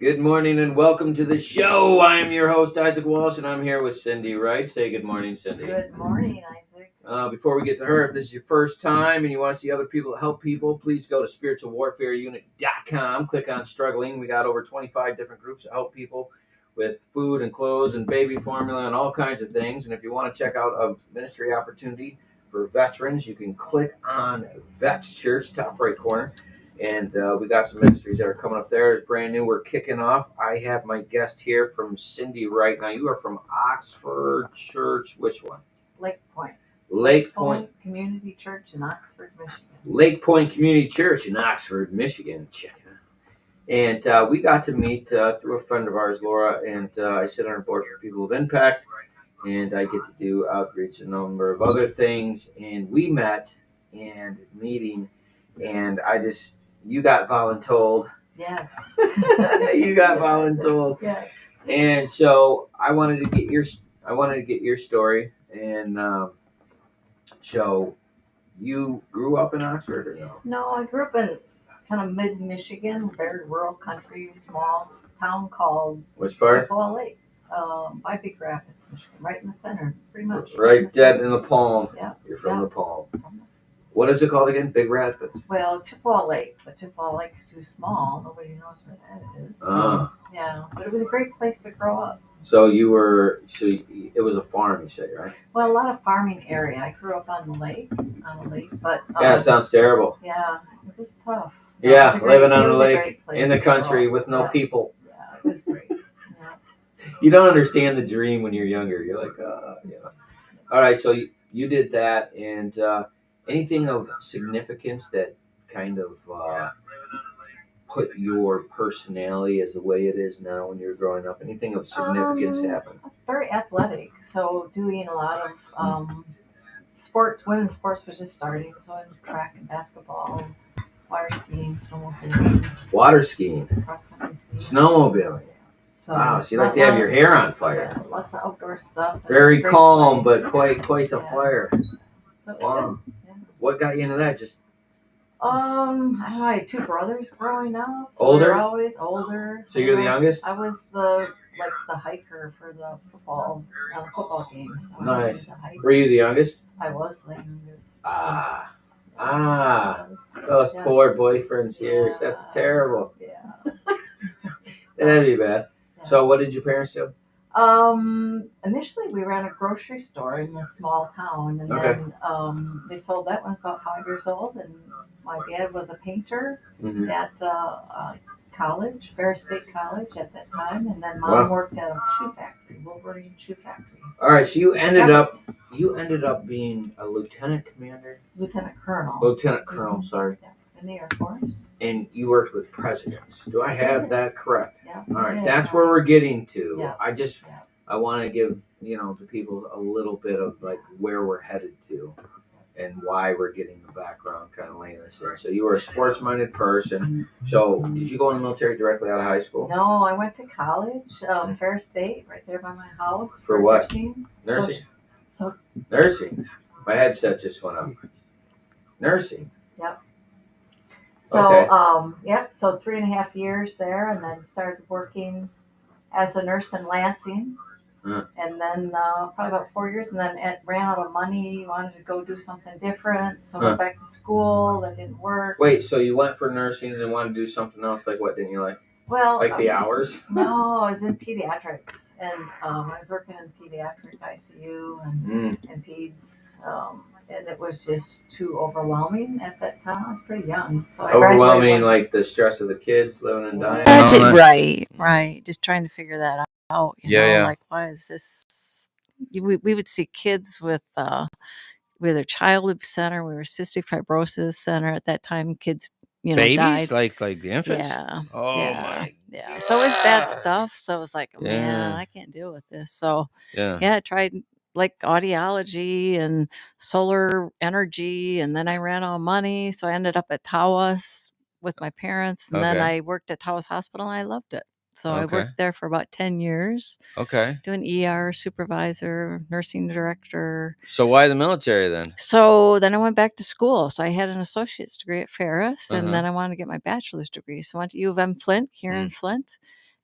Good morning and welcome to the show. I'm your host, Isaac Walsh, and I'm here with Cindy Wright. Say good morning, Cindy. Good morning, Isaac. Before we get to her, if this is your first time and you want to see other people help people, please go to spiritualwarfareunit.com. Click on Struggling. We got over 25 different groups that help people with food and clothes and baby formula and all kinds of things. And if you want to check out a ministry opportunity for veterans, you can click on Vets Church, top right corner. And we got some ministries that are coming up there. It's brand new. We're kicking off. I have my guest here from Cindy Wright. Now, you are from Oxford Church. Which one? Lake Point. Lake Point Community Church in Oxford, Michigan. Lake Point Community Church in Oxford, Michigan. Check it out. And we got to meet through a friend of ours, Laura, and I sit on a board for People of Impact, and I get to do outreach and a number of other things. And we met and meeting, and you got voluntold. Yes. You got voluntold. Yes. And so I wanted to get your story. And so you grew up in Oxford or no? No, I grew up in kind of mid-Michigan, very rural country, small town called Which part? Chippewa Lake, by Big Rapids, Michigan, right in the center, pretty much. Right dead in the palm. Yeah. You're from the palm. What is it called again? Big Rapids? Well, Chippewa Lake, but Chippewa Lake's too small. Nobody knows where that is. So, yeah, but it was a great place to grow up. So it was a farm, you said, right? Well, a lot of farming area. I grew up on a lake, but yeah, it sounds terrible. Yeah, it was tough. Living on a lake in the country with no people. Yeah, it was great. Yeah. You don't understand the dream when you're younger. You're like, All right, so you did that, and anything of significance that kind of put your personality as the way it is now when you're growing up? Anything of significance happened? Very athletic, so doing a lot of sports. Women's sports was just starting, so I did track and basketball, water skiing, snowmobiling. Water skiing, cross-country skiing, snowmobiling. So, wow, so you like to have your hair on fire. Yeah, lots of outdoor stuff. Very calm, but quite the fire. Wow. Yeah. What got you into that? Just I had two brothers growing up. So older? We were always older. So you're the youngest? I was the hiker for the football games. So nice. Were you the youngest? I was the youngest. Those poor boyfriends' years. That's terrible. Yeah. That'd be bad. Yeah. So what did your parents do? Initially we ran a grocery store in a small town, and then they sold that when I was about 5 years old, and my dad was a painter at college, Ferris State College at that time, and then mom worked at a shoe factory, Wolverine Shoe Factory. All right, so you ended up being a lieutenant colonel. Lieutenant colonel, sorry. Yeah, in the Air Force. And you worked with presidents. Do I have that correct? Yeah. All right, that's where we're getting to. Yeah. I want to give the people a little bit of like where we're headed to, and why we're getting the background, kind of laying this in. So you were a sports-minded person. So did you go in the military directly out of high school? No, I went to college, Ferris State, right there by my house. For what? Nursing. Nursing. My headset just went up. Nursing. Yep. So, so 3.5 years there, and then started working as a nurse in Lansing. And then probably about 4 years, and then ran out of money, wanted to go do something different, so went back to school. That didn't work. Wait, so you went for nursing and then wanted to do something else? Like what didn't you like? Well, like the hours? No, I was in pediatrics, and I was working in pediatric ICU and peds, and it was just too overwhelming at that time. I was pretty young. So overwhelming, like the stress of the kids living and dying? Right. Just trying to figure that out. Like, why is this? We would see kids with their childhood center. We were cystic fibrosis center at that time. Kids, babies, died. like the infants. Yeah. Oh my. Yeah. So it was bad stuff. So I was like, man, I can't deal with this. So I tried like audiology and solar energy, and then I ran out of money, so I ended up at Tawas with my parents, and then I worked at Tawas Hospital, and I loved it. So I worked there for about 10 years. Doing ER supervisor, nursing director. So why the military then? So then I went back to school. So I had an associate's degree at Ferris, and then I wanted to get my bachelor's degree. So I went to U of M Flint here in Flint,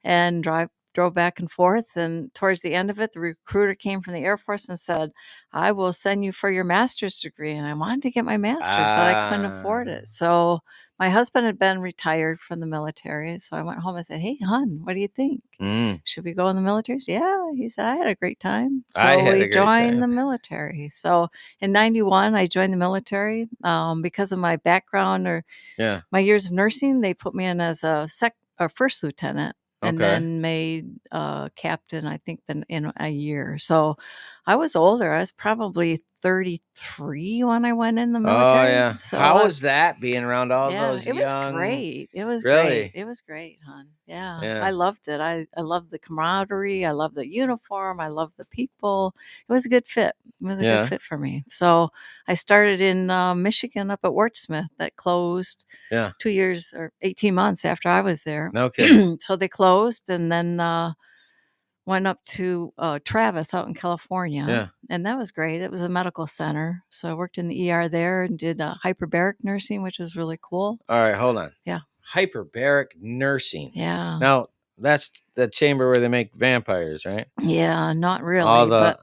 and drove back and forth. And towards the end of it, the recruiter came from the Air Force and said, I will send you for your master's degree. And I wanted to get my master's, but I couldn't afford it. So my husband had been retired from the military. So I went home and said, hey, hon, what do you think? Should we go in the military? Yeah. He said, I had a great time. So we joined the military. So in 91, I joined the military because of my background or my years of nursing. They put me in as a first lieutenant. And then made captain, I think, in a year. So I was older. I was probably 33 when I went in the military. Oh, yeah. So how was that, being around all those young... It was great. It was really? Great. It was great, hon. Yeah. I loved it. I loved the camaraderie. I loved the uniform. I loved the people. It was a good fit. It was a good fit for me. So I started in Michigan up at WOOTMINC that closed 2 years or 18 months after I was there. Okay. So they closed and then went up to Travis out in California. Yeah. And that was great. It was a medical center. So I worked in the ER there and did hyperbaric nursing, which was really cool. All right, hold on. Yeah. Hyperbaric nursing. Yeah. Now, that's the chamber where they make vampires, right? Yeah, not really. But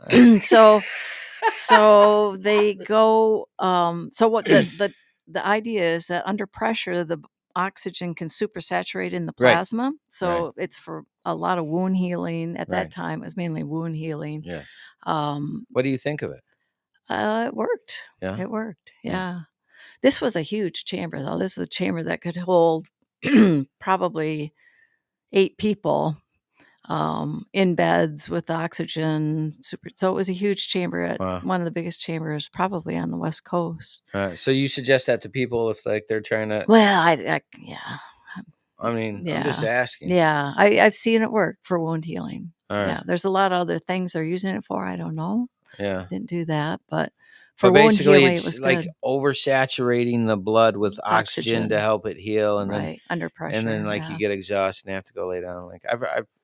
so they go so what the idea is that under pressure the oxygen can supersaturate in the plasma. Right. So it's for a lot of wound healing. At that time, it was mainly wound healing. Yes. What do you think of it? It worked. Yeah. It worked. Yeah. This was a huge chamber, though. This was a chamber that could hold probably 8 people in beds with oxygen. So it was a huge chamber at one of the biggest chambers probably on the West Coast. So you suggest that to people if like they're trying to... Well, yeah. I mean, I'm just asking. Yeah, I've seen it work for wound healing. Right. Yeah, there's a lot of other things they're using it for. I don't know. Yeah. Didn't do that, but for wound healing, it was like good. Oversaturating the blood with oxygen to help it heal, and then under pressure, and then you get exhausted and have to go lay down. Like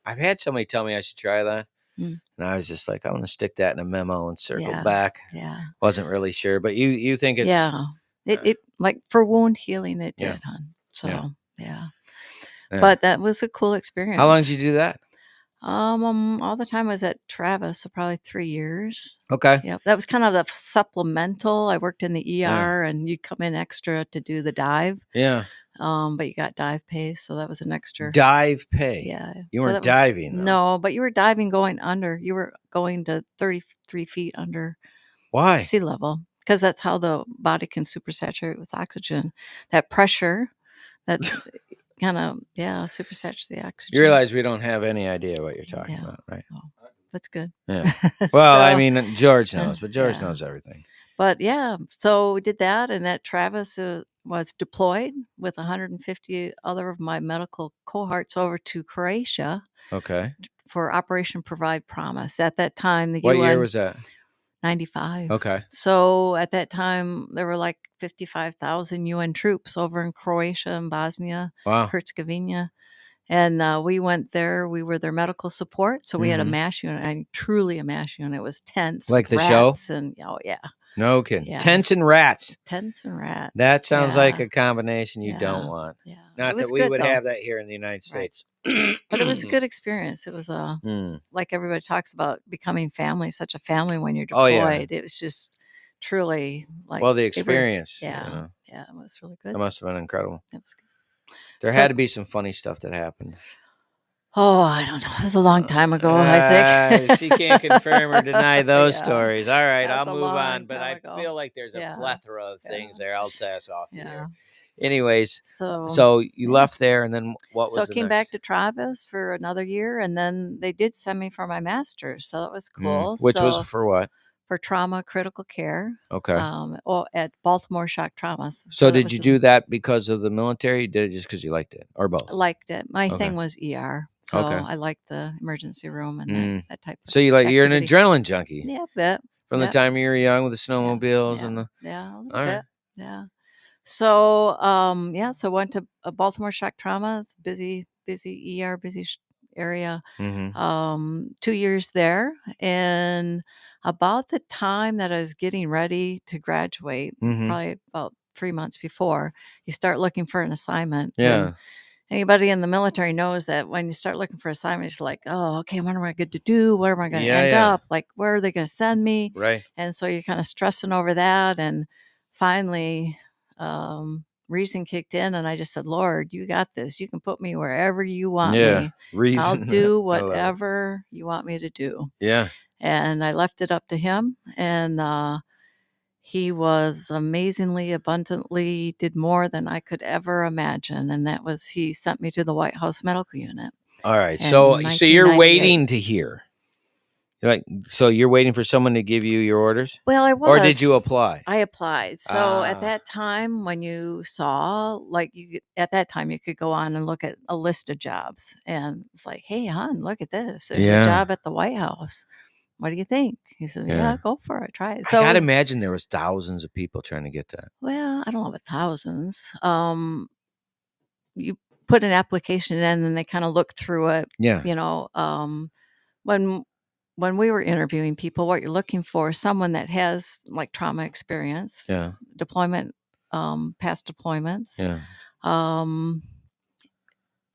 I've had somebody tell me I should try that, and I was just like, I want to stick that in a memo and circle back. Yeah, wasn't really sure, but you think it's it like for wound healing it did, hon. So yeah. But that was a cool experience. How long did you do that? All the time I was at Travis, so probably 3 years. Okay. Yeah, that was kind of the supplemental. I worked in the ER, and you'd come in extra to do the dive. Yeah. But you got dive pay, so that was an extra dive pay. Yeah, you weren't diving. Though. No, but you were diving going under. You were going to 33 feet under. Why? Sea level, because that's how the body can supersaturate with oxygen. That pressure, that's kind of supersaturate the oxygen. You realize we don't have any idea what you're talking about, right? Oh, that's good. Yeah. Well, I mean, George knows, but George knows everything. But so we did that, and that Travis was deployed with 150 other of my medical cohorts over to Croatia. Okay. For Operation Provide Promise. At that time, the UN. What year was that? 95. Okay. So at that time, there were like 55,000 UN troops over in Croatia and Bosnia, Herzegovina. And we went there. We were their medical support. So we had a MASH unit, and truly a MASH unit. It was tents. Like the show? And, no kidding. Yeah. Tents and rats. Tents and rats. That sounds like a combination you don't want. Yeah. Not that we would have that here in the United States. But it was a good experience. It was like everybody talks about becoming family, such a family when you're deployed. Oh, yeah. It was just truly like... Well, the experience. Yeah, it was really good. That must have been incredible. It was good. There had to be some funny stuff that happened. Oh, I don't know. It was a long time ago, Isaac. She can't confirm or deny those stories. All right, I'll move on. But I feel like there's a plethora of things there. I'll pass off here. Anyways, so you left there, and then what was So I came back to Travis for another year, and then they did send me for my master's. So that was cool. Which was for what? For trauma critical care. Okay. At Baltimore Shock Trauma. So did you do that because of the military? You did it just because you liked it, or both? I liked it. My thing was ER. So I liked the emergency room and that type of So you're an adrenaline junkie. Yeah, a bit. From the time you were young with the snowmobiles and the... Yeah, a little bit. Yeah. So, so I went to Baltimore Shock Trauma. It's busy ER, busy area. 2 years there. And about the time that I was getting ready to graduate, probably about 3 months before, you start looking for an assignment. Yeah. anybody in the military knows that when you start looking for assignments, you're like, oh, okay, what am I good to do? Where am I going to end up? Like, where are they going to send me? Right. And so you're kind of stressing over that. And finally, reason kicked in, and I just said, Lord, you got this. You can put me wherever you want me. Reason. I'll do whatever you want me to do. Yeah. And I left it up to him, and he was amazingly, abundantly, did more than I could ever imagine. And that was, he sent me to the White House Medical Unit. All right. So you're waiting to hear. So you're waiting for someone to give you your orders? Well, I was. Or did you apply? I applied. So at that time, when you saw, at that time, you could go on and look at a list of jobs. And it's like, hey, hon, look at this. There's a job at the White House. What do you think? He said, yeah, go for it. Try it. So I got to imagine there was thousands of people trying to get that. Well, I don't know about thousands. You put an application in and they kind of look through it. Yeah. When we were interviewing people, what you're looking for is someone that has like trauma experience. Yeah. Deployment, past deployments.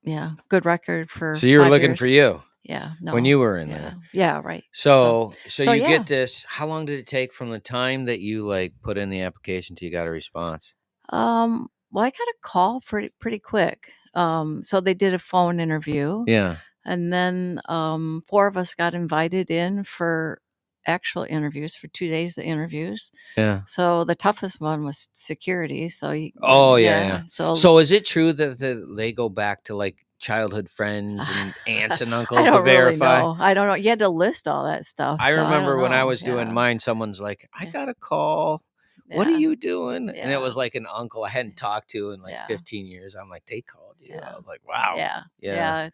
Yeah. Good record for. So you were looking for you. Yeah. No. When you were in there. Yeah. Right. So you get this. How long did it take from the time that you put in the application till you got a response? Well, I got a call pretty quick. So they did a phone interview. Yeah. And then 4 of us got invited in for actual interviews for 2 days of interviews. Yeah. So the toughest one was security. So yeah. So is it true that they go back to childhood friends and aunts and uncles to verify? Really know. I don't know. You had to list all that stuff. I remember when I was doing mine, someone's like, I got a call. What are you doing? Yeah. And it was like an uncle I hadn't talked to in 15 years. I'm like, they called you. I was like, wow. Yeah.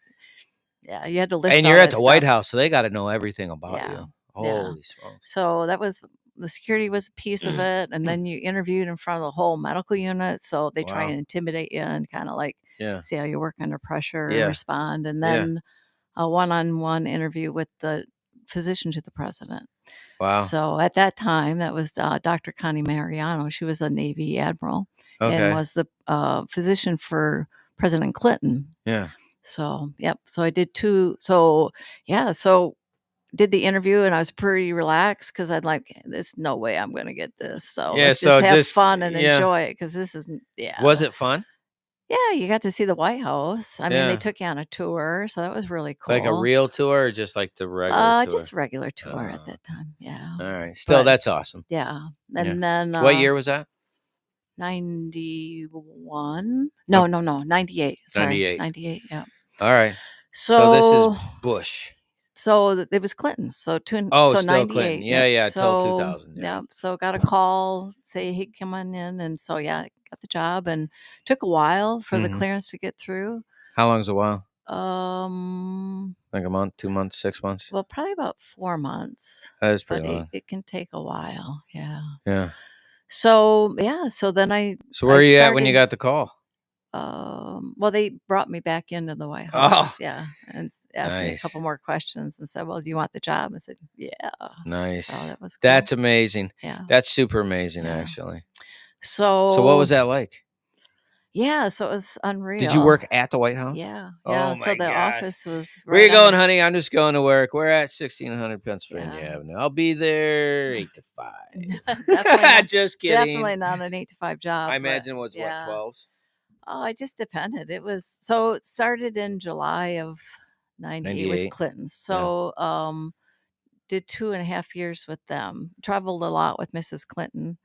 You had to list. And you're at the White House, so they got to know everything about you. Holy smokes. So that was, the security was a piece of it. And then you interviewed in front of the whole medical unit. So they try and intimidate you and kind of see how you work under pressure and respond. And then a one-on-one interview with the physician to the president. Wow. So at that time, that was Dr. Connie Mariano. She was a Navy admiral and was the physician for President Clinton. Yeah. So, So I did 2. So did the interview and I was pretty relaxed because I'd there's no way I'm going to get this. So let's just have fun and enjoy it because this isn't, Was it fun? Yeah, you got to see the White House. I mean, they took you on a tour, so that was really cool. Like a real tour or just the regular tour? Just regular tour at that time, yeah. All right. Still, that's awesome. Yeah. And then... what year was that? 91? No, 98. Sorry. 98, yeah. All right. So this is Bush. So it was Clinton. So still 98. Clinton. Yeah, until 2000. Yeah. So got a call, say, hey, come on in. And so, got the job and took a while for the clearance to get through. How long's a while? Like a month, 2 months, 6 months? Well, probably about 4 months. That is pretty long. It can take a while. Yeah. Yeah. So, so then So where are you at when you got the call? Well, they brought me back into the White House. Yeah. And asked me a couple more questions and said, well, do you want the job? I said, yeah. Nice. So that was cool. That's amazing. Yeah. That's super amazing, actually. So what was that like? Yeah, so it was unreal. Did you work at the White House? Yeah. Oh, so the office was right. Where you going, honey? I'm just going to work. We're at 1600 Pennsylvania Avenue. I'll be there 8 to 5. Just kidding. Definitely not an 8 to 5 job. I imagine it was 12s? Oh, it just depended. It started in July of 98 with Clinton. So did 2.5 years with them. Traveled a lot with Mrs. Clinton.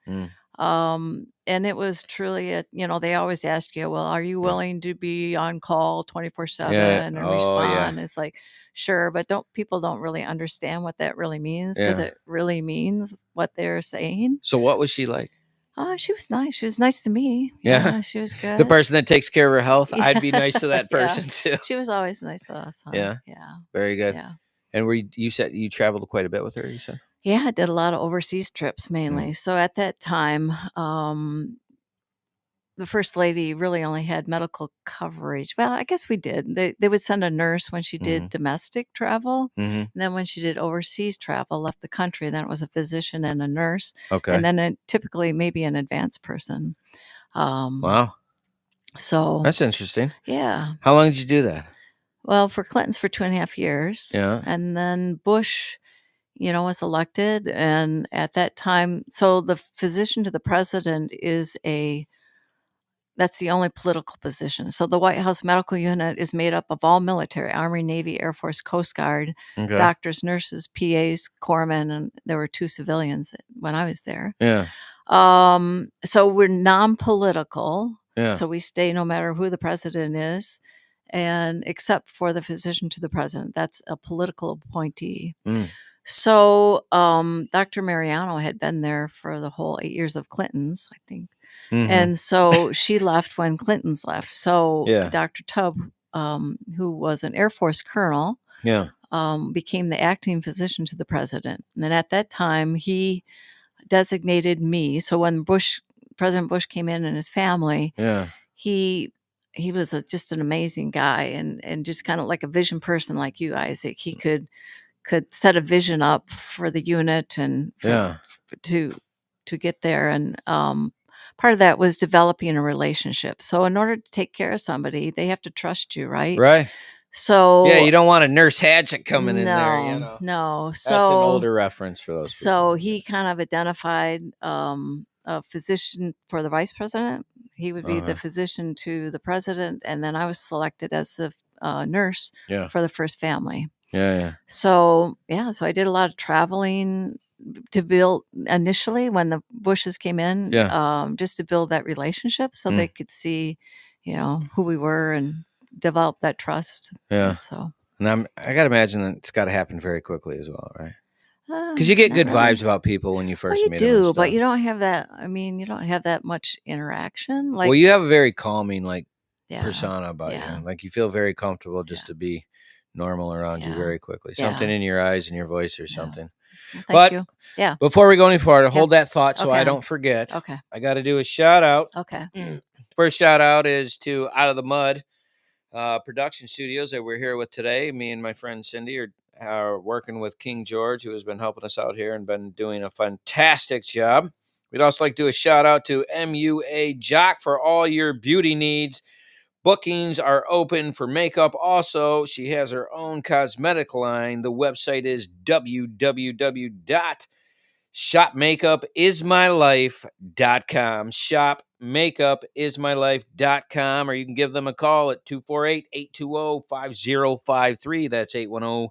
And it was truly they always ask you, well, are you willing to be on call 24/7 and respond? It's like, sure, but people don't really understand what that really means because it really means what they're saying. So what was she like? She was nice. She was nice to me. Yeah, she was good. The person that takes care of her health, I'd be nice to that person too. She was always nice to us. Huh? Yeah. Very good. Yeah. And you said you traveled quite a bit with her, you said? Yeah, I did a lot of overseas trips mainly. So at that time, the First Lady really only had medical coverage. Well, I guess we did. They would send a nurse when she did domestic travel. And then when she did overseas travel, left the country, then it was a physician and a nurse. Okay. And then typically maybe an advanced person. Wow. So that's interesting. Yeah. How long did you do that? Well, for Clinton's for 2.5 years. Yeah. And then Bush, was elected. And at that time, so the physician to the president that's the only political position. So the White House medical unit is made up of all military, Army, Navy, Air Force, Coast Guard, doctors, nurses, PAs, corpsmen, and there were 2 civilians when I was there. Yeah. So we're non-political. Yeah. So we stay no matter who the president is, and except for the physician to the president. That's a political appointee. So Dr. Mariano had been there for the whole 8 years of Clinton's, I think. And so she left when Clinton's left. So Dr. Tubb, who was an Air Force colonel, became the acting physician to the president. And then at that time, he designated me. So when President Bush came in and his family, he was just an amazing guy and just kind of like a vision person like you, Isaac. He could set a vision up for the unit and to get there. And part of that was developing a relationship. So in order to take care of somebody, they have to trust you, right? Right. So you don't want a Nurse Hatchet coming in there. No. So that's an older reference for those people. So he kind of identified a physician for the vice president. He would be the physician to the president, and then I was selected as the nurse for the first family. So I did a lot of traveling to build initially when the Bushes came in, just to build that relationship so they could see, who we were and develop that trust. Yeah. And I got to imagine that it's got to happen very quickly as well, right? Because you get good vibes about people when you first meet them. You do, but you don't have that. I mean, you don't have that much interaction. Like, well, you have a very calming persona about you. Like you feel very comfortable just to be normal around you very quickly. Something in your eyes and your voice or something. Thank you. Yeah. Before we go any farther, hold that thought so I don't forget. Okay. I got to do a shout out. Okay. First shout out is to Out of the Mud production studios that we're here with today. Me and my friend Cindy are working with King George, who has been helping us out here and been doing a fantastic job. We'd also like to do a shout out to MUA Jock for all your beauty needs. Bookings are open for makeup. Also, she has her own cosmetic line. The website is www.shopmakeupismylife.com. Shopmakeupismylife.com, or you can give them a call at 248-820-5053. That's 810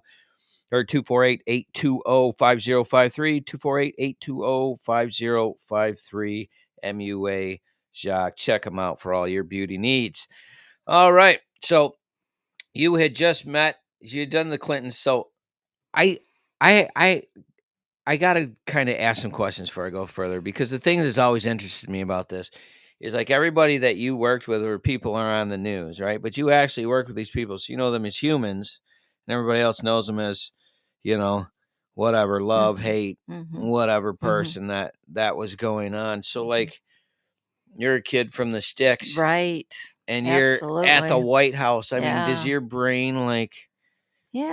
or 248-820-5053. 248-820-5053. MUA Jacques. Check them out for all your beauty needs. All right. So you had just met, you had done the Clintons. So I got to kind of ask some questions before I go further, because the thing that's always interested me about this is like everybody that you worked with or people are on the news, right? But you actually work with these people. So you know them as humans and everybody else knows them as, whatever, love, hate, whatever person that was going on. So like you're a kid from the sticks. Right. And you're at the White House. I mean, does your brain it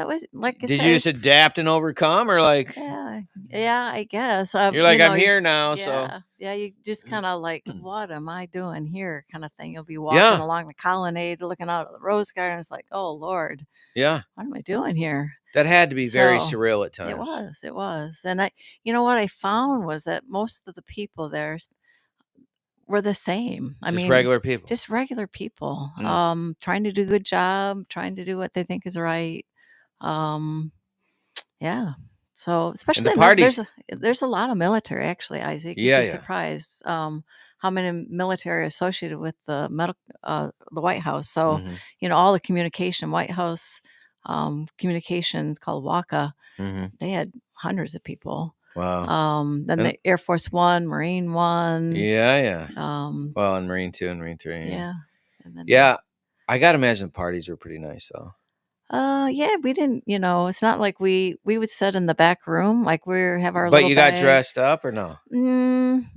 was like I did said, you just adapt and overcome, or like? Yeah, I guess. You're like, I'm here now, so. Yeah, you just kind of like, what am I doing here kind of thing. You'll be walking along the colonnade, looking out at the rose garden. It's like, oh, Lord. Yeah. What am I doing here? That had to be very surreal at times. It was. And what I found was that most of the people there were the same. I mean, regular people. Just regular people. Trying to do a good job, trying to do what they think is right. So especially the parties, there's a lot of military actually, Isaac. You'd be surprised how many military associated with the White House. So all the communication, White House communications called WACA, they had hundreds of people. Wow. Then the Air Force One, Marine One. Yeah. Well, and Marine 2 and Marine 3. Yeah. And then I gotta imagine the parties were pretty nice though. We didn't, it's not like we would sit in the back room, like have our But little you bags. got dressed up or no?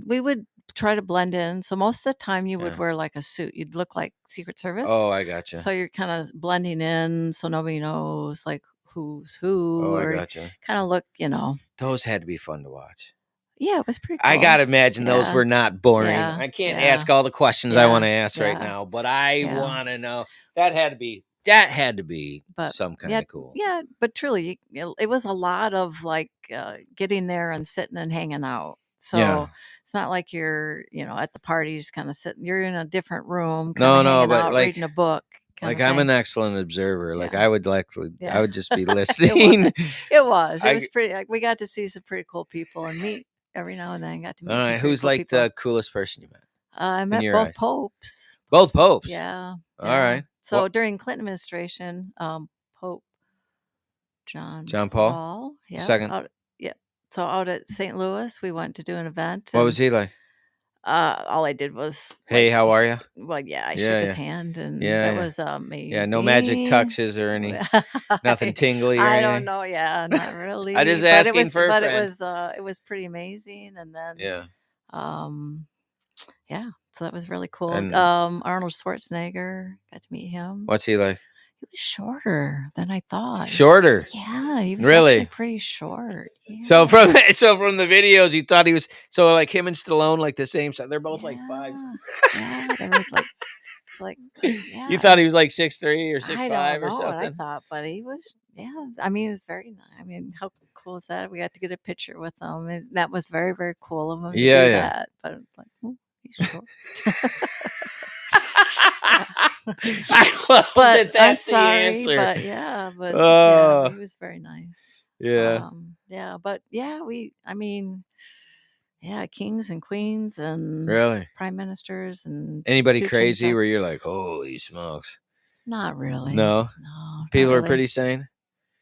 We would try to blend in. So most of the time you would wear like a suit. You'd look like Secret Service. Oh, I gotcha. So you're kind of blending in so nobody knows like who's who. Oh, I gotcha. Kind of look, Those had to be fun to watch. Yeah, it was pretty cool. I gotta imagine those were not boring. Yeah, I can't ask all the questions I want to ask right now, but I want to know. That had to be some kind of cool. Yeah, but truly, it was a lot of like getting there and sitting and hanging out. So it's not like you're, at the parties kind of sitting. You're in a different room, kind of hanging out, reading a book. Like I'm an excellent observer. Like I would just be listening. It was pretty. Like we got to see some pretty cool people and meet every now and then. Got to meet. All right, who's cool like people. the coolest person you met? I met both popes. Both popes. Yeah. All right. So during Clinton administration, Pope John Paul. Yeah. Second. So out at St. Louis, we went to do an event. What was he like? All I did was, hey, how are you? Well, I shook his hand, and that was amazing. Yeah, no magic tuxes or any, nothing tingly. Or I anything? don't know. Yeah, not really. I just asking for a friend. It was pretty amazing, and then so that was really cool. And, Arnold Schwarzenegger, got to meet him. What's he like? He was shorter than I thought. Shorter? Yeah, he was really actually pretty short. Yeah. So from the videos, you thought he was like him and Stallone, like the same size. They're both like 5. Yeah, they were like, it's like, You thought he was like 6'3" or 6'5" or something? I thought, but he was. I mean, it was very nice. I mean, how cool is that? We got to get a picture with him, and that was very, very cool of him to do that. But but he's short. I love that. That's the answer. But he was very nice. Yeah. Kings and queens and really prime ministers and anybody crazy where you're like, holy smokes. Not really. No. People are pretty sane.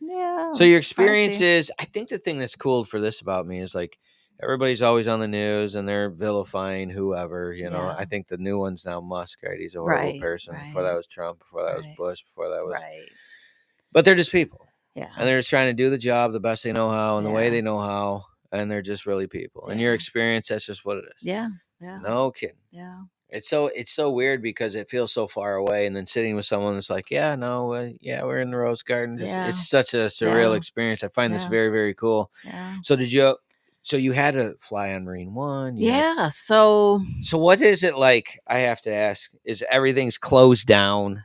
Yeah. So your experiences, I think the thing that's cool for this about me is like everybody's always on the news and they're vilifying whoever, I think the new one's now Musk, right? He's a horrible person. Right. Before that was Trump, before that was Bush, before that was But they're just people. Yeah. And they're just trying to do the job the best they know how and the way they know how, and they're just really people. And your experience, that's just what it is. Yeah. Yeah. No kidding. Yeah. It's so weird because it feels so far away, and then sitting with someone that's like, we're in the Rose Garden. It's such a surreal experience. I find this very, very cool. Yeah. So you had to fly on Marine One. So what is it like? I have to ask. Is everything's closed down,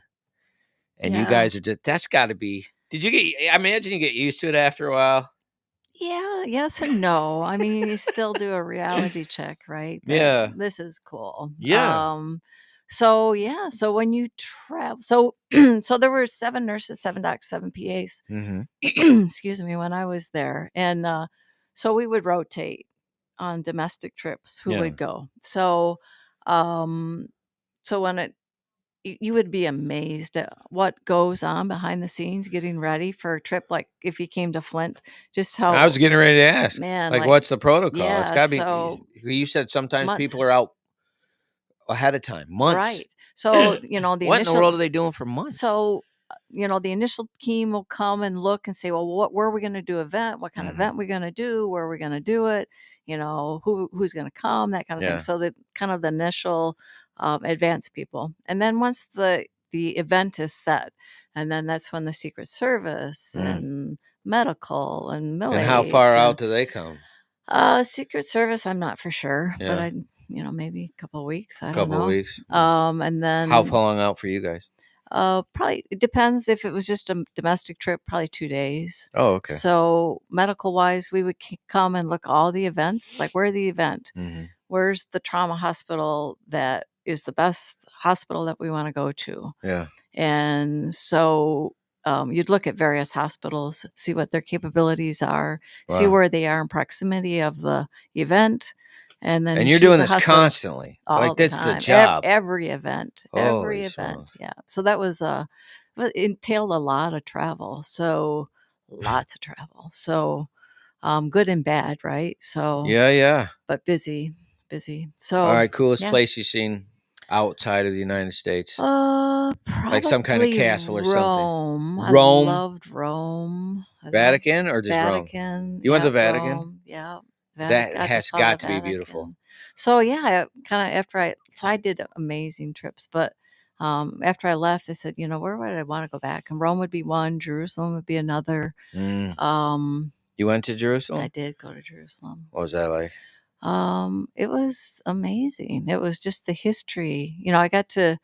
and you guys are just? That's got to be. Did you get? I imagine you get used to it after a while. Yeah, yes and no. I mean, you still do a reality check, right? This is cool. Yeah. So when you travel, so there were 7 nurses, 7 docs, 7 PAs. Mm-hmm. Excuse me, when I was there, and so we would rotate on domestic trips. Who would go? So, when you would be amazed at what goes on behind the scenes getting ready for a trip. Like if you came to Flint, just how I was getting ready to ask, man, like what's the protocol? Yeah, it's gotta be. You said sometimes people are out ahead of time, months. Right. So what in the world are they doing for months? So the initial team will come and look and say, well, where are we going to do event? What kind of event we're going to do? Where are we going to do it? Who's going to come? That kind of thing. So the kind of the initial advanced people, and then once the event is set, and then that's when the Secret Service and medical and military. And how far out do they come? Secret Service, I'm not for sure, but I maybe a couple of weeks. I don't know. Couple of weeks. And then how long out for you guys? Probably it depends. If it was just a domestic trip, probably 2 days. Oh, okay. So medical wise, we would come and look all the events. Like where's the event? Mm-hmm. Where's the trauma hospital that is the best hospital that we want to go to? Yeah. And so you'd look at various hospitals, see what their capabilities are, see where they are in proximity of the event. And you're doing this constantly. Like that's the job. Every event. Yeah. So that was it entailed a lot of travel. So lots of travel. So good and bad, right? So yeah. But busy. So all right, coolest place you've seen outside of the United States? Probably like some kind of castle or Rome. something. Rome. I loved Rome. Vatican or just Vatican. Rome? You went to Vatican? Rome. Yeah. That has got to be beautiful. So I did amazing trips, but after I left, I said, where would I want to go back? And Rome would be one, Jerusalem would be another. You went to Jerusalem? I did go to Jerusalem. What was that like? It was amazing. It was just the history. I got to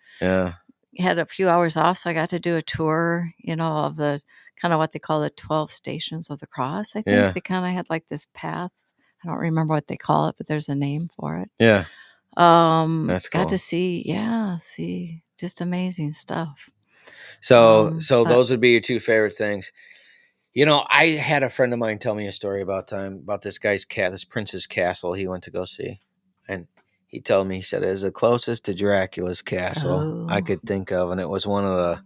had a few hours off, so I got to do a tour, of the kind of what they call the 12 Stations of the Cross. I think they kind of had like this path. I don't remember what they call it, but there's a name for it. Yeah. That's cool. Got to see just amazing stuff. So those would be your two favorite things. I had a friend of mine tell me a story about this guy's this prince's castle he went to go see. And he told me, he said, it was the closest to Dracula's castle I could think of. And it was one of the,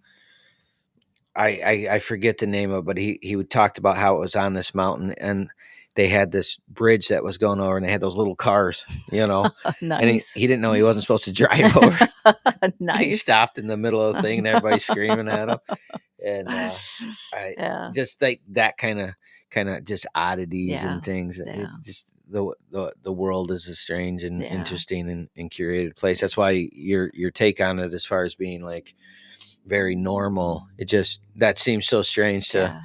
I forget the name of it, but he talked about how it was on this mountain and they had this bridge that was going over and they had those little cars, Nice. And he didn't know he wasn't supposed to drive over. Nice. He stopped in the middle of the thing and everybody's screaming at him. And just like that kind of just oddities and things. Yeah. It just the world is a strange and interesting and curated place. That's why your take on it as far as being like very normal. It just that seems so strange to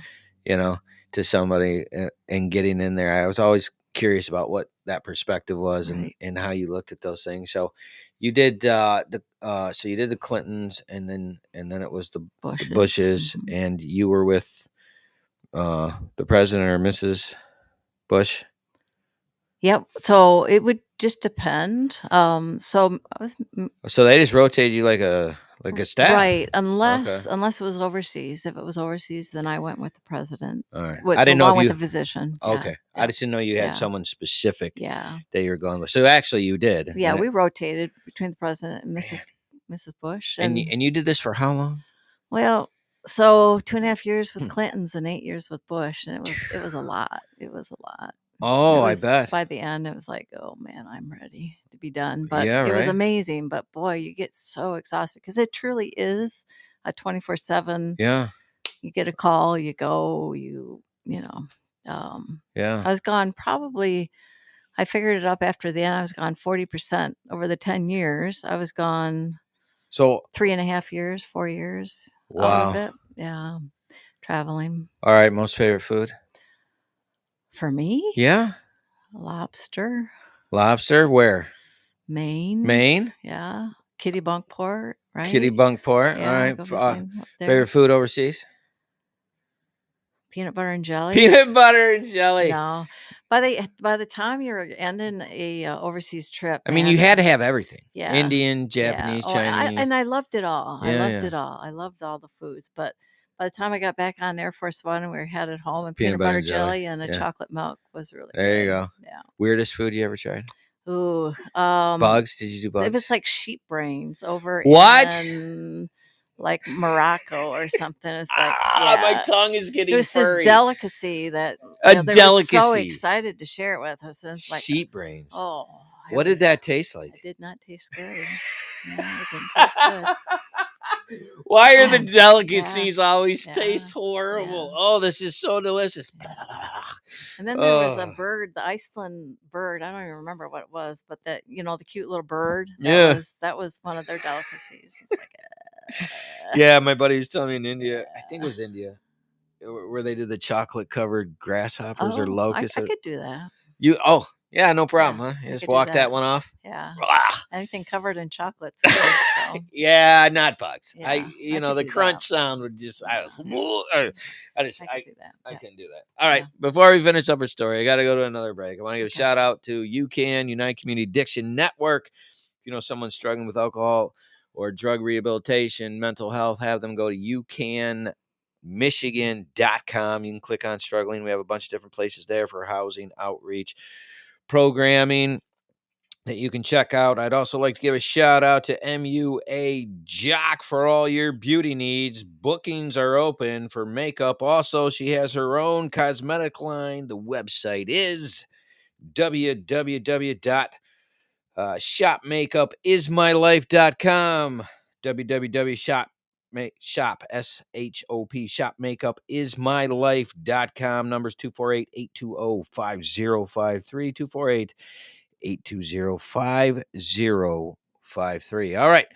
to somebody and getting in there. I was always curious about what that perspective was and how you looked at those things. So you did the Clintons and then it was the Bushes and you were with the president or Mrs. Bush. Yep. So it would just depend. So they just rotated you like a staff, right? Unless it was overseas. If it was overseas, then I went with the president. All right. I didn't know with the physician. Okay. Yeah. I just didn't know you had someone specific. Yeah. That you're going with. So actually, you did. Yeah, we rotated between the president and Mrs. Bush. And you did this for how long? Well, so 2.5 years with Clintons and 8 years with Bush, and it was a lot. It was a lot. Oh, I bet. By the end, it was like, oh man, I'm ready to be done. But it was amazing. But boy, you get so exhausted because it truly is a 24/7. Yeah. You get a call, you go, I was gone probably. I figured it up after the end. I was gone 40% over the 10 years. I was gone. So 3.5 years, 4 years. Wow. Out of it. Yeah. Traveling. All right. Most favorite food? For me? Yeah. Lobster. Lobster? Where? Maine? Yeah. Kitty Bunkport, right? Kitty Bunkport. Yeah, all right. Favorite food overseas? Peanut butter and jelly. Peanut butter and jelly. No. By the time you're ending a overseas trip, I mean, you had to have everything. Yeah. Indian, Japanese, Chinese. And I loved it all. I loved it all. I loved all the foods. But by the time I got back on Air Force One and we were headed home, and peanut butter jelly and a chocolate milk was really there. Good. You go. Yeah. Weirdest food you ever tried? Ooh. Bugs? Did you do bugs? It was like sheep brains over in like Morocco or something. It's like my tongue is getting. It was furry. This delicacy that they were so excited to share it with us. And it's like sheep brains. Oh, what did that taste like? It did not taste good. No, it didn't taste good. Why are the delicacies always taste horrible? Yeah. Oh, this is so delicious. And then there was a bird, the Iceland bird. I don't even remember what it was, but that the cute little bird. That was one of their delicacies. It's like, yeah, my buddy was telling me in India. I think it was India, where they did the chocolate covered grasshoppers or locusts. I could do that. Yeah, no problem, huh? You just walk that one off. Yeah. Anything covered in chocolate's good. So. Yeah, not bugs. Yeah, the crunch sound would just. I couldn't do that. I couldn't do that. All right, before we finish up our story, I got to go to another break. I want to give a shout out to UCAN, United Community Addiction Network. If you know someone struggling with alcohol or drug rehabilitation, mental health, have them go to UCANMichigan.com. You can click on struggling. We have a bunch of different places there for housing, outreach, programming that you can check out. I'd also like to give a shout out to MUA Jock for all your beauty needs. Bookings are open for makeup. Also, she has her own cosmetic line. The website is www.shopmakeupismylife.com. shopmakeupismylife.com. Numbers 248-820-5053. 248-820-5053. All right.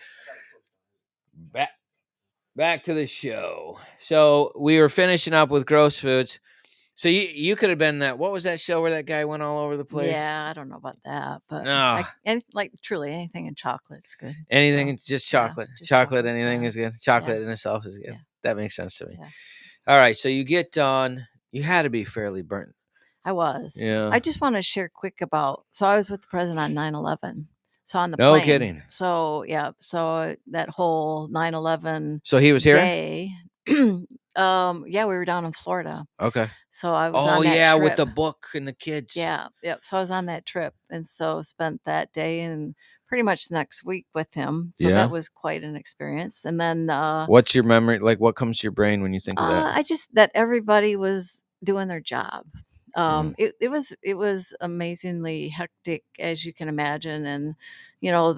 Back to the show. So we were finishing up with gross foods. So you could have been that. What was that show where that guy went all over the place? Yeah, I don't know about that, but No. and like truly anything in chocolate is good. Anything, So, just yeah, chocolate. just Chocolate, chocolate, anything yeah. is good. Chocolate Yeah. in itself is good. Yeah. That makes sense to me. Yeah. All right, so you get done. You had to be fairly burnt. I was. Yeah. I just want to share quick about. So I was with the president on 9/11. So on the No plane. kidding. So yeah. So that whole 9/11 So he was here? day. Yeah, we were down in Florida. Okay. So I was Oh on that yeah, trip. with the book and the kids. Yeah. Yep. So I was on that trip, and so spent that day and pretty much the next week with him. So Yeah. that was quite an experience. And then What's your memory? Like, what comes to your brain when you think of that? I just that everybody was doing their job. It was amazingly hectic, as you can imagine, and you know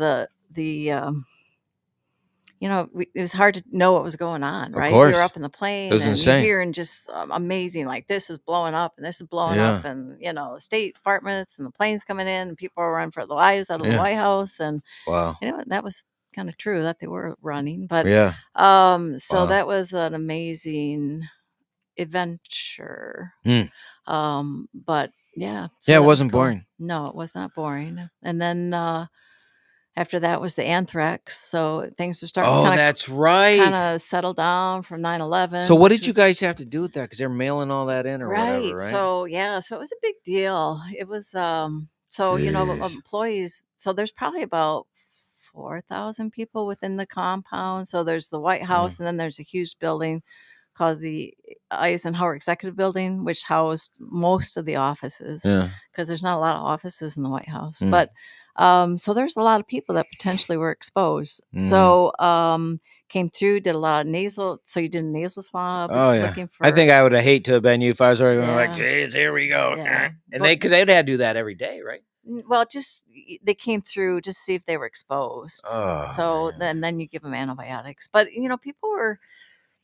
it was hard to know what was going on. Of Right, course. we were up in the plane, was and insane. you're hearing just amazing, like this is blowing up, and this is blowing up, and the State Departments and the planes coming in, and people are running for their lives out of the White House, and Wow. that was kind of true that they were running, but Yeah. so that was an amazing adventure. But yeah, so Yeah, it that was wasn't cool. boring. No, it was not boring. And then after that was the anthrax, so things were starting Oh, to that's right. kind of settle down from 9/11. So what did you guys have to do with that? Because they're mailing all that in or Right. whatever, right? So yeah, so it was a big deal. It was so Jeez. employees. So there's probably about 4,000 people within the compound. So there's the White House, and then there's a huge building called the Eisenhower Executive Building, which housed most of the offices. Yeah. Because there's not a lot of offices in the White House. But so there's a lot of people that potentially were exposed. So came through, did a lot of nasal. So you did a nasal swab. Oh yeah. Looking for, I think I would have hate to have been you if I was already like, Yeah. geez, here we go. Yeah. And because they'd had to do that every day, right? Well, just they came through just to see if they were exposed. Oh, so man. then you give them antibiotics. But people were,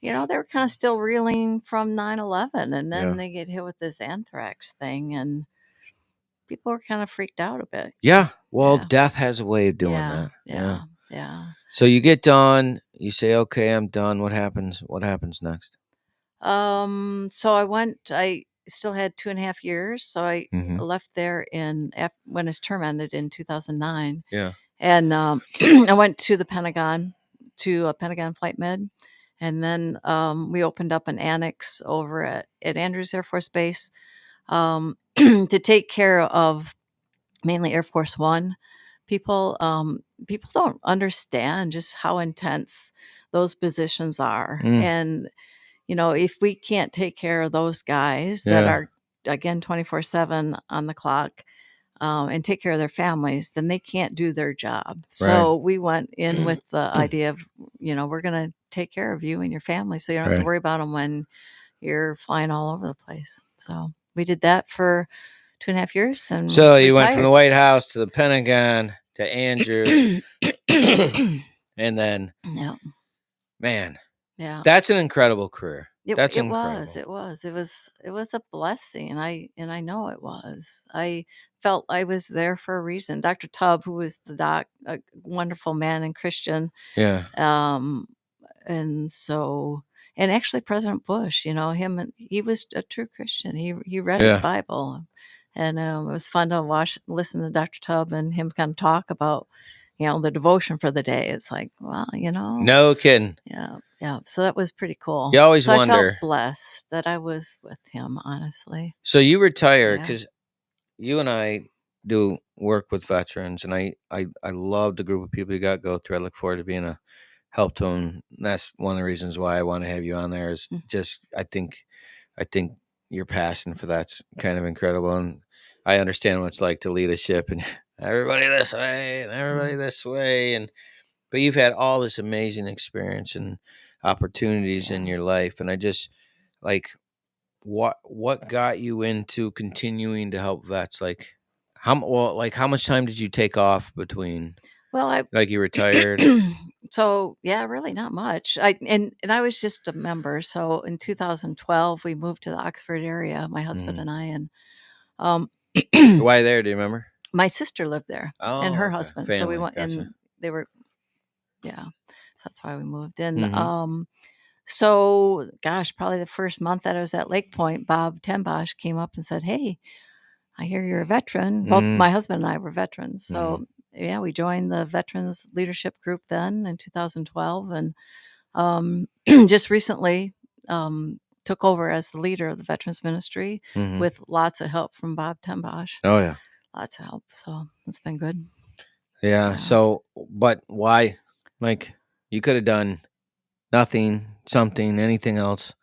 they were kind of still reeling from 9/11, and then they get hit with this anthrax thing, and people were kind of freaked out a bit. Yeah. Well, death has a way of doing that. Yeah. So you get done. You say, "Okay, I'm done." What happens? What happens next? So I still had 2.5 years. So I left there when his term ended in 2009. Yeah. And I went to the Pentagon, to a Pentagon Flight Med. And then we opened up an annex over at Andrews Air Force Base to take care of mainly Air Force One people. People don't understand just how intense those positions are. And if we can't take care of those guys that are, again, 24/7 on the clock, and take care of their families, then they can't do their job. So we went in with the idea of, we're going to take care of you and your family, so you don't have to worry about them when you're flying all over the place. So we did that for 2.5 years. And so you went from the White House to the Pentagon to Andrews, and then, man. Yeah, that's an incredible career. That's incredible. It was a blessing, and I know it was. I felt I was there for a reason. Dr. Tubb, who was the doc, a wonderful man and Christian. Yeah. And so, and actually President Bush, he was a true Christian. He read his Bible, and it was fun to listen to Dr. Tubb and him kind of talk about, the devotion for the day. It's like, well, no kidding. Yeah. So that was pretty cool. You always wonder. I felt blessed that I was with him, honestly. So you retired because you and I do work with veterans, and I love the group of people you got go through. I look forward to being a help to them. And that's one of the reasons why I want to have you on there. Is just I think your passion for that's kind of incredible, and I understand what it's like to lead a ship and everybody this way and everybody this way, but you've had all this amazing experience and opportunities in your life, and I just like what got you into continuing to help vets? Like how much time did you take off between? Well, you retired. So really not much. I was just a member. So in 2012 we moved to the Oxford area, my husband and I, and why there? Do you remember? My sister lived there and her husband. Family, so we went, gotcha. and they were, so that's why we moved in. So, gosh, probably the first month that I was at Lake Point, Bob Tenbosch came up and said, "Hey, I hear you're a veteran." Both my husband and I were veterans. So, yeah, we joined the Veterans Leadership Group then in 2012. And just recently took over as the leader of the Veterans Ministry with lots of help from Bob Tenbosch. Oh, yeah. Lots of help. So, it's been good. Yeah. So, but why? Like, you could have done nothing, something, anything else.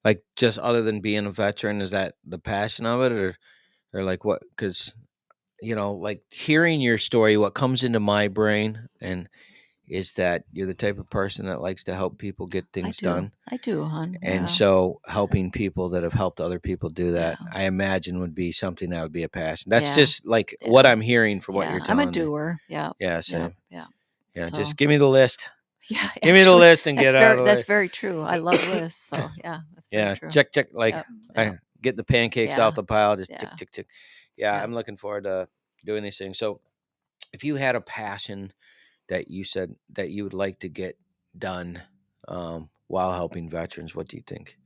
Like, just other than being a veteran, is that the passion of it, or like what? Because, like hearing your story, what comes into my brain is that you're the type of person that likes to help people get things done. I do, hon. And so helping people that have helped other people do that, I imagine would be something that would be a passion. That's just like what I'm hearing from what you're telling me. I'm a doer. Yeah. Yeah, same. Yeah. Yeah, So, just give me the list. Yeah, give me the list and get out of the way. That's very true. I love lists. So yeah, that's very true. Check. Like I get the pancakes off the pile. Just tick, tick, tick. Yeah, I'm looking forward to doing these things. So, if you had a passion that you said that you would like to get done while helping veterans, what do you think?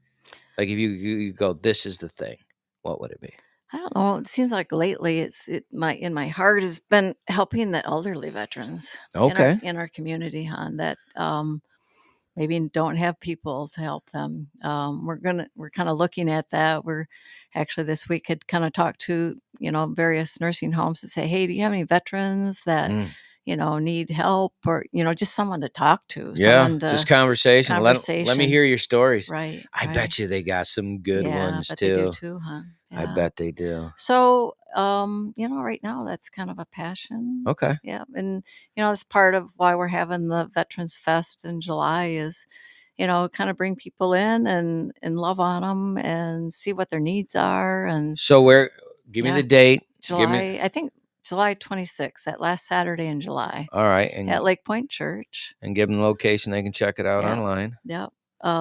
Like if you go, this is the thing, what would it be? I don't know. It seems like lately in my heart has been helping the elderly veterans in our community, hon, that maybe don't have people to help them. We're kind of looking at that. We're actually this week had kind of talked to, various nursing homes to say, hey, do you have any veterans that, need help, or, just someone to talk to? Just conversation. Let me hear your stories. Right. I bet you they got some good ones too. They do too, huh? Yeah. I bet they do. So, right now that's kind of a passion. Okay. Yeah. And, that's part of why we're having the Veterans Fest in July is, kind of bring people in and love on them and see what their needs are. And so give me the date. July, I think July 26th, that last Saturday in July. All right. And at Lake Point Church. And give them the location. They can check it out online. Yep.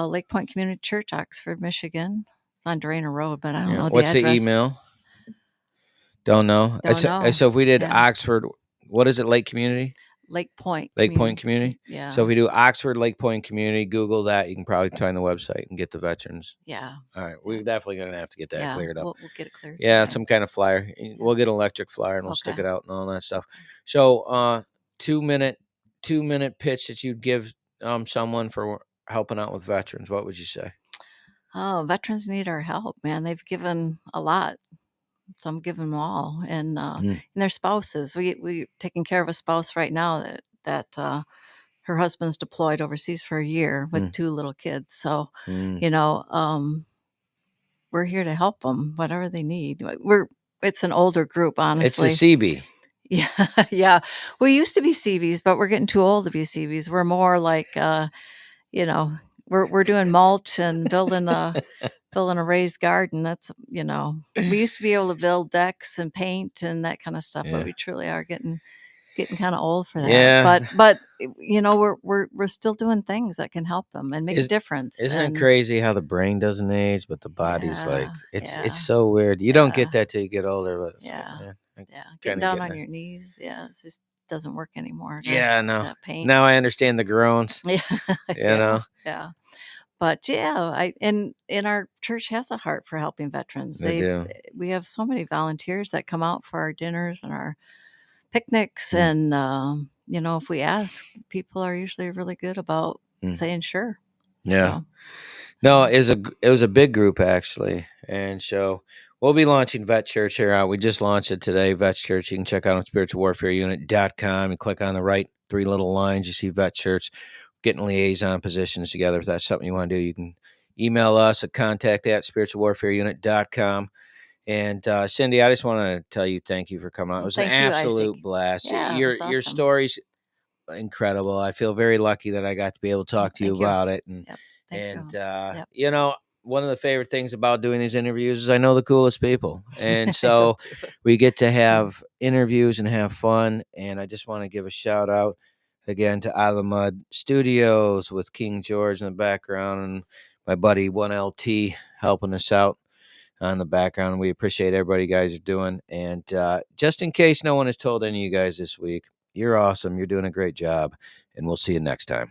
Lake Point Community Church, Oxford, Michigan. It's on Drainer Road, but I don't know the What's address. the email? Don't know. So if we did Oxford, what is it? Lake Community? Lake Point. Lake Point Community? Yeah. So if we do Oxford Lake Point Community, Google that. You can probably find the website and get the veterans. Yeah. All right. We're definitely going to have to get that cleared up. We'll get it cleared. Yeah, some kind of flyer. We'll get an electric flyer and we'll stick it out and all that stuff. So 2-minute pitch that you'd give someone for helping out with veterans, what would you say? Oh, veterans need our help, man. They've given a lot. So I'm giving them all, and their spouses. We taking care of a spouse right now that her husband's deployed overseas for a year with 2 little kids. So, we're here to help them, whatever they need. It's an older group, honestly. It's the CB. Yeah, yeah. We used to be CVs, but we're getting too old to be CVs. We're more like, we're doing mulch and building a raised garden. That's, we used to be able to build decks and paint and that kind of stuff, but we truly are getting kind of old for that. Yeah. But we're still doing things that can help them and make a difference. Isn't it crazy how the brain doesn't age, but the body's it's so weird. You don't get that till you get older. But getting down on your knees. Yeah, it just doesn't work anymore. No. That paint. Now I understand the groans. Yeah. Yeah. But and our church has a heart for helping veterans. They do. We have so many volunteers that come out for our dinners and our picnics, and if we ask, people are usually really good about saying sure. Yeah. So. No, it was a big group actually, and so we'll be launching Vet Church here. We just launched it today, Vet Church. You can check out on spiritualwarfareunit.com and click on the right 3 little lines. You see Vet Church. Getting liaison positions together. If that's something you want to do, you can email us at contact@spiritualwarfareunit.com. And Cindy, I just want to tell you thank you for coming on. It was an absolute blast. Yeah, your story's incredible. I feel very lucky that I got to be able to talk to you about it. And one of the favorite things about doing these interviews is I know the coolest people. And so we get to have interviews and have fun. And I just want to give a shout out again to Out of the Mud Studios with King George in the background and my buddy 1LT helping us out on the background. We appreciate everybody you guys are doing. And just in case no one has told any of you guys this week, you're awesome. You're doing a great job. And we'll see you next time.